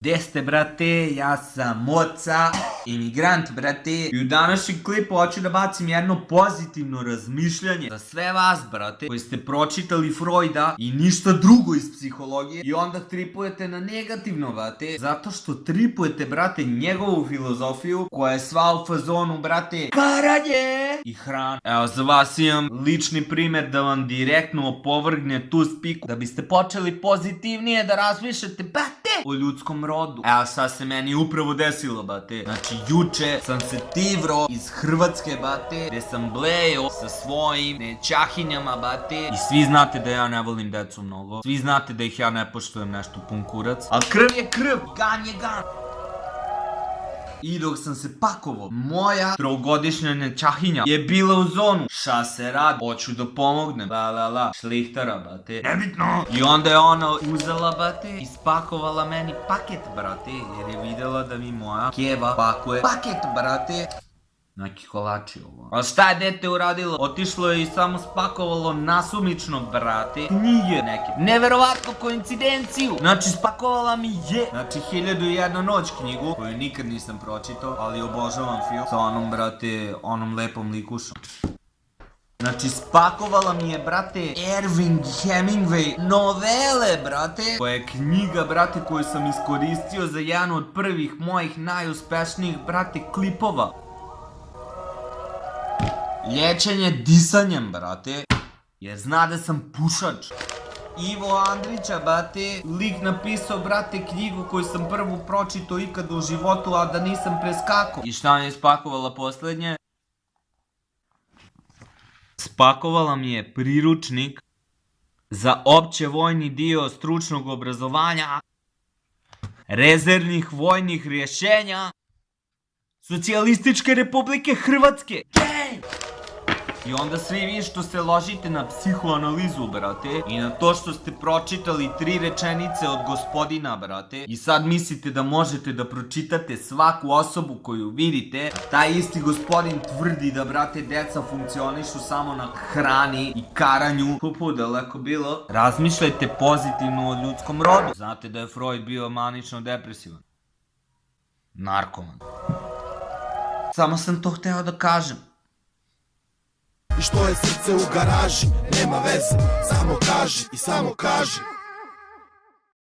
Gde ste, brate? Ja sam Moca, imigrant, brate. I u današnjem klipu hoću da bacim jedno pozitivno razmišljanje za sve vas, brate, koji ste pročitali Freuda i ništa drugo iz psihologije i onda tripujete na negativno, brate, zato što tripujete, brate, njegovu filozofiju koja je sva u fazonu, brate, karanje i hrana. Evo, za vas imam lični primer da vam direktno opovrgne tu spiku, da biste počeli pozitivnije da razmišljate, brate, o ljudskom rodu. Evo šta se meni upravo desilo, bate. Znači, juče sam se tivro iz Hrvatske, bate, gde sam blejo sa svojim nećahinjama, bate. I svi znate da ja ne volim decu mnogo. Svi znate da ih ja ne poštujem nešto pun kurac. A krv je krv, gan je gan. I dok sam se pakovao, moja trogodišnja nećahinja je bila u zonu. Ša se radi? Hoću da pomognem. Šlihtara, bate. Nebitno. I onda je ona uzela, bate, i spakovala meni paket, brate. Jer je videla da mi moja keva pakuje paket, brate. Neki kolači ovo. A šta je dete uradilo? Otišlo je i samo spakovalo nasumično, brate, knjige neke. Neverovatno koincidenciju. Znači spakovala mi je. Znači 1001 noć knjigu, koju nikad nisam pročitao, ali obožavam film. Sa onom, brate, onom lepom likušom. Znači spakovala mi je, brate, Erving Hemingway novele, brate. Koja je knjiga, brate, koju sam iskoristio za jedan od prvih mojih najuspešnijih, brate, klipova. Liječenje disanjem, brate, jer zna da sam pušač. Ivo Andrića, brate, lik napisao, brate, knjigu koju sam prvu pročitao ikad u životu, a da nisam preskakao. I šta mi je spakovala poslednje? Spakovala mi je priručnik za opće vojni dio stručnog obrazovanja, rezervnih vojnih rješenja Socijalističke Republike Hrvatske. I onda svi vi što se ložite na psihoanalizu, brate, i na to što ste pročitali 3 rečenice od gospodina, brate, i sad mislite da možete da pročitate svaku osobu koju vidite, a taj isti gospodin tvrdi da, brate, deca funkcionišu samo na hrani i karanju. Pupu, daleko bilo. Razmišljajte pozitivno o ljudskom rodu. Znate da je Freud bio manično depresivan. Narkoman. Samo sam to hteo da kažem. I što je srce u garaži, nema veze, samo kaži i samo kaži.